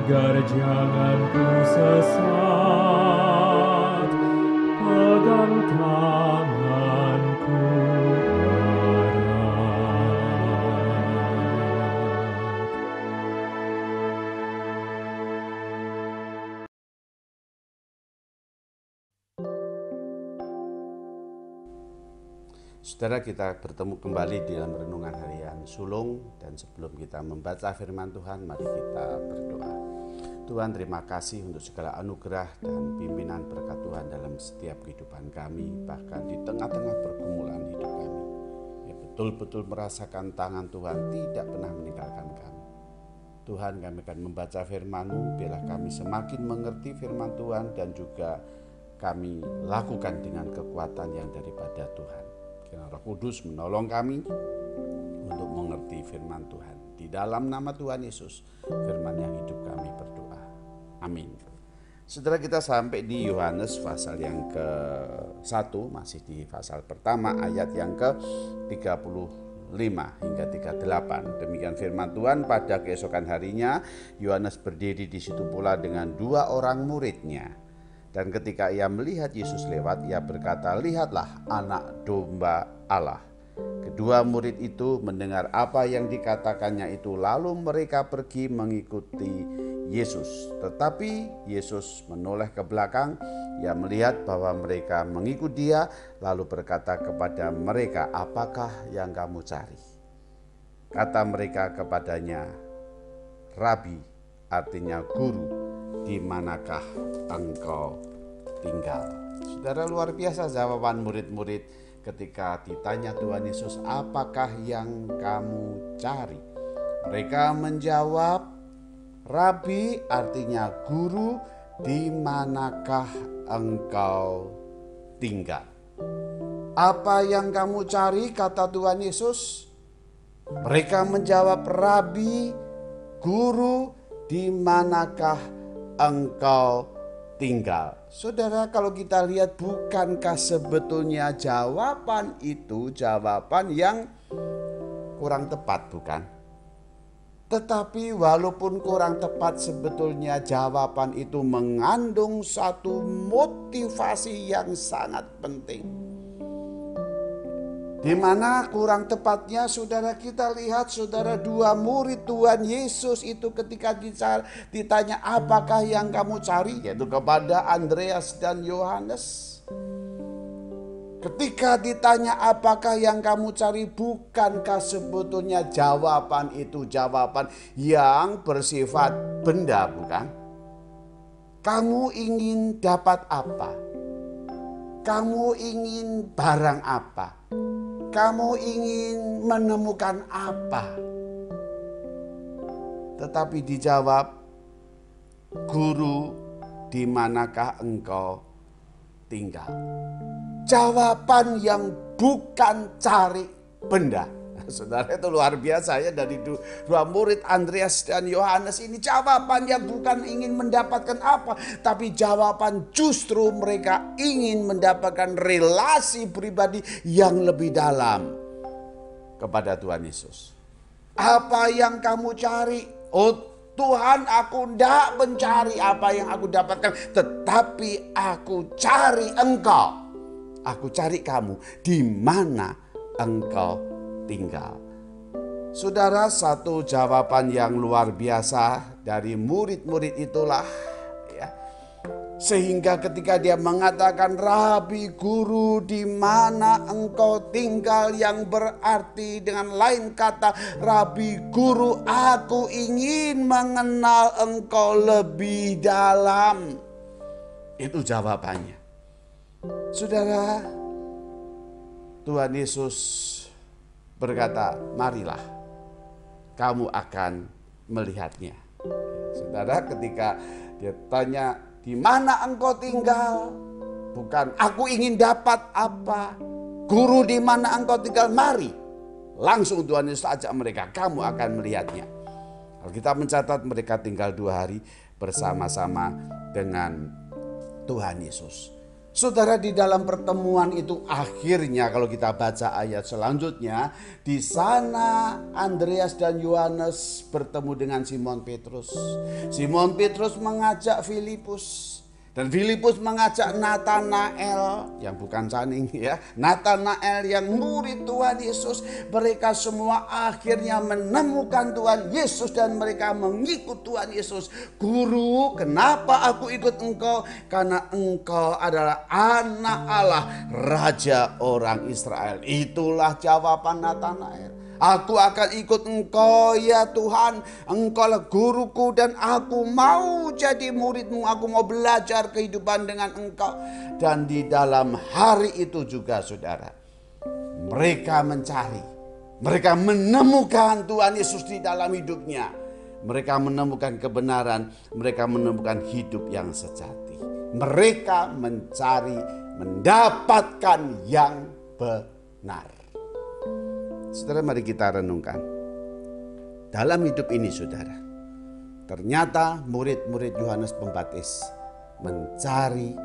agar jangan ku sesat, pegang tanganku Saudara, kita bertemu kembali di dalam renungan harian sulung, dan sebelum kita membaca firman Tuhan, mari kita berdoa. Tuhan, terima kasih untuk segala anugerah dan pimpinan berkat Tuhan dalam setiap kehidupan kami, bahkan di tengah-tengah pergumulan hidup kami. Ya, betul-betul merasakan tangan Tuhan tidak pernah meninggalkan kami. Tuhan, kami akan membaca firman-Mu, biarlah kami semakin mengerti firman Tuhan dan juga kami lakukan dengan kekuatan yang daripada Tuhan. Kiranya Roh Kudus menolong kami untuk mengerti firman Tuhan. Di dalam nama Tuhan Yesus, firman yang hidup kami berdoa. Amin. Saudara, kita sampai di Yohanes pasal yang ke-1, masih di pasal pertama, ayat yang ke-35 hingga 38. Demikian firman Tuhan. Pada keesokan harinya, Yohanes berdiri di situ pula dengan 2 orang muridnya. Dan ketika ia melihat Yesus lewat, ia berkata, "Lihatlah anak domba Allah." Kedua murid itu mendengar apa yang dikatakannya itu, lalu mereka pergi mengikuti Yesus. Tetapi Yesus menoleh ke belakang, ia melihat bahwa mereka mengikut dia, lalu berkata kepada mereka, "Apakah yang kamu cari?" Kata mereka kepadanya, "Rabi," artinya guru, "di manakah engkau tinggal?" Saudara, luar biasa jawaban murid-murid ketika ditanya Tuhan Yesus, "Apakah yang kamu cari?" Mereka menjawab, "Rabi," artinya guru, "di manakah engkau tinggal?" "Apa yang kamu cari?" kata Tuhan Yesus. Mereka menjawab, "Rabi, guru, di manakah engkau tinggal?" Saudara, kalau kita lihat, bukankah sebetulnya jawaban itu jawaban yang kurang tepat, bukan? Tetapi walaupun kurang tepat, sebetulnya jawaban itu mengandung satu motivasi yang sangat penting. Di mana kurang tepatnya, saudara, kita lihat, saudara, 2 murid Tuhan Yesus itu ketika ditanya, "Apakah yang kamu cari?" yaitu kepada Andreas dan Yohanes. Ketika ditanya, "Apakah yang kamu cari?" bukankah sebetulnya jawaban itu jawaban yang bersifat benda, bukan? Kamu ingin dapat apa? Kamu ingin barang apa? Kamu ingin menemukan apa? Tetapi dijawab, "Guru, di manakah engkau tinggal?" Jawaban yang bukan cari benda. Saudara, itu luar biasa ya, dari 2 murid Andreas dan Yohanes ini, jawaban yang bukan ingin mendapatkan apa, tapi jawaban justru mereka ingin mendapatkan relasi pribadi yang lebih dalam kepada Tuhan Yesus. "Apa yang kamu cari?" "Oh Tuhan, aku tidak mencari apa yang aku dapatkan, tetapi aku cari Engkau. Aku cari kamu, di mana engkau tinggal." Saudara, satu jawaban yang luar biasa dari murid-murid itulah ya, sehingga ketika dia mengatakan, "Rabi, guru, di mana engkau tinggal?" yang berarti dengan lain kata, "Rabi, guru, aku ingin mengenal engkau lebih dalam." Itu jawabannya. Saudara, Tuhan Yesus berkata, "Marilah, kamu akan melihatnya." Saudara, ketika dia tanya, "Di mana engkau tinggal?" bukan, "Aku ingin dapat apa." "Guru, di mana engkau tinggal?" Mari. Langsung Tuhan Yesus ajak mereka, "Kamu akan melihatnya." Alkitab mencatat mereka tinggal 2 hari bersama-sama dengan Tuhan Yesus. Saudara, di dalam pertemuan itu akhirnya kalau kita baca ayat selanjutnya, di sana Andreas dan Yohanes bertemu dengan Simon Petrus. Simon Petrus mengajak Filipus. Dan Filipus mengajak Natanael, yang bukan Caning ya, Natanael yang murid Tuhan Yesus. Mereka semua akhirnya menemukan Tuhan Yesus dan mereka mengikut Tuhan Yesus. Guru, kenapa aku ikut engkau? Karena engkau adalah anak Allah, Raja orang Israel. Itulah jawaban Natanael. Aku akan ikut engkau ya Tuhan. Engkau lah guruku dan aku mau jadi muridmu. Aku mau belajar kehidupan dengan engkau. Dan di dalam hari itu juga saudara, mereka mencari. Mereka menemukan Tuhan Yesus di dalam hidupnya. Mereka menemukan kebenaran. Mereka menemukan hidup yang sejati. Mereka mencari, mendapatkan yang benar. Saudara, mari kita renungkan. Dalam hidup ini saudara, ternyata murid-murid Yohanes Pembaptis mencari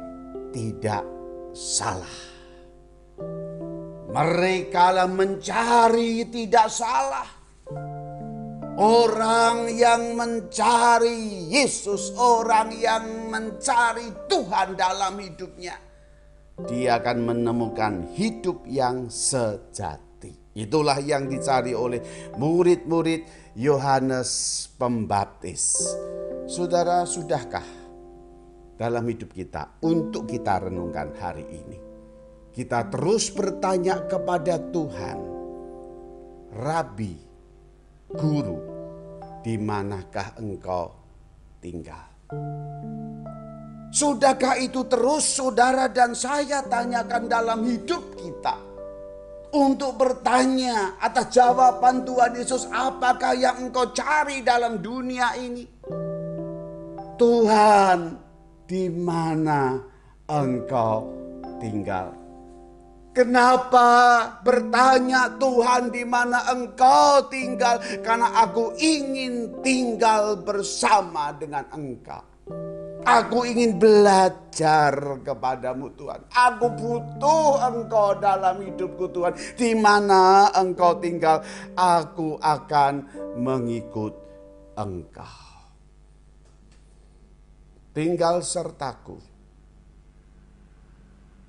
tidak salah. Mereka lah mencari tidak salah. Orang yang mencari Yesus, orang yang mencari Tuhan dalam hidupnya, dia akan menemukan hidup yang sejati. Itulah yang dicari oleh murid-murid Yohanes Pembaptis. Saudara, sudahkah dalam hidup kita untuk kita renungkan hari ini? Kita terus bertanya kepada Tuhan, Rabi, Guru, di manakah engkau tinggal? Sudahkah itu terus saudara dan saya tanyakan dalam hidup kita? Untuk bertanya atas jawaban Tuhan Yesus, apakah yang engkau cari dalam dunia ini? Tuhan, di mana engkau tinggal? Kenapa bertanya Tuhan di mana engkau tinggal? Karena aku ingin tinggal bersama dengan engkau. Aku ingin belajar kepadamu Tuhan. Aku butuh engkau dalam hidupku Tuhan. Di mana engkau tinggal, aku akan mengikut engkau. Tinggal sertaku.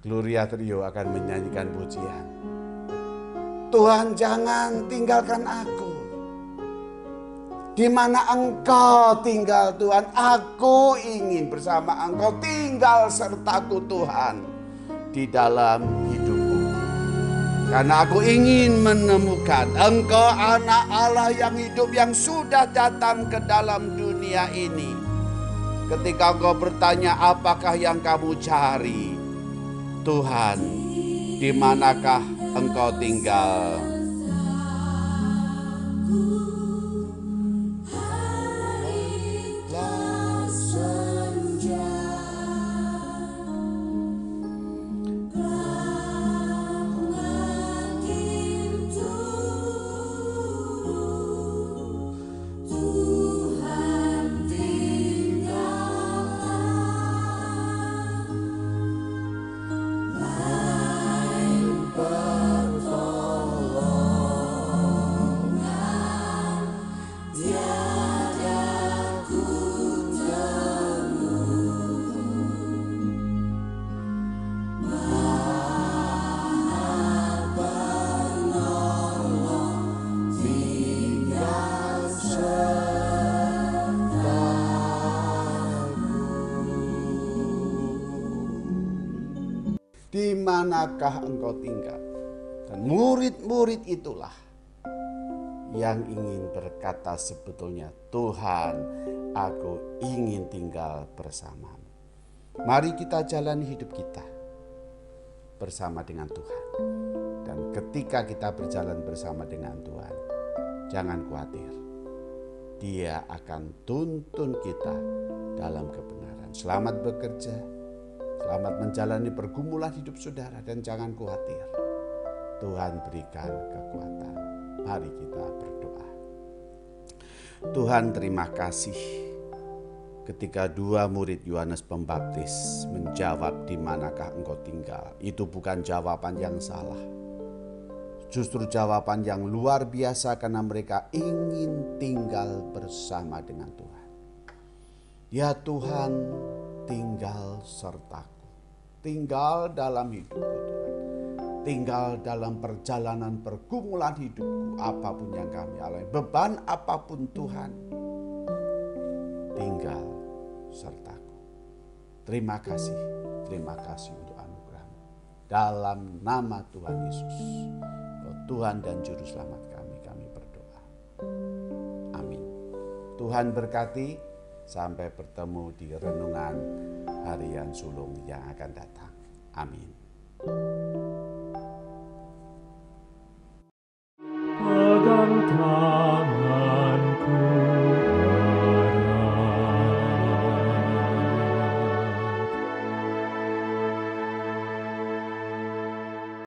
Gloria Trio akan menyanyikan pujian. Tuhan, jangan tinggalkan aku. Di mana engkau tinggal Tuhan, aku ingin bersama engkau tinggal sertaku Tuhan di dalam hidupku. Karena aku ingin menemukan engkau anak Allah yang hidup, yang sudah datang ke dalam dunia ini. Ketika engkau bertanya apakah yang kamu cari, Tuhan, di manakah engkau tinggal? Di manakah engkau tinggal? Dan murid-murid itulah yang ingin berkata sebetulnya, Tuhan, aku ingin tinggal bersamamu. Mari kita jalani hidup kita bersama dengan Tuhan. Dan ketika kita berjalan bersama dengan Tuhan, jangan khawatir. Dia akan tuntun kita dalam kebenaran. Selamat bekerja. Selamat menjalani pergumulan hidup saudara dan jangan khawatir. Tuhan berikan kekuatan. Mari kita berdoa. Tuhan, terima kasih ketika dua murid Yohanes Pembaptis menjawab, "Di manakah engkau tinggal?" Itu bukan jawaban yang salah. Justru jawaban yang luar biasa karena mereka ingin tinggal bersama dengan Tuhan. Ya Tuhan, tinggal sertaku. Tinggal dalam hidupku Tuhan. Tinggal dalam perjalanan pergumulan hidupku, apapun yang kami alami, beban apapun Tuhan, tinggal sertaku. Terima kasih untuk anugerah-Mu. Dalam nama Tuhan Yesus, Tuhan dan Juru Selamat kami berdoa. Amin. Tuhan berkati, sampai bertemu di renungan harian sulung yang akan datang. Amin.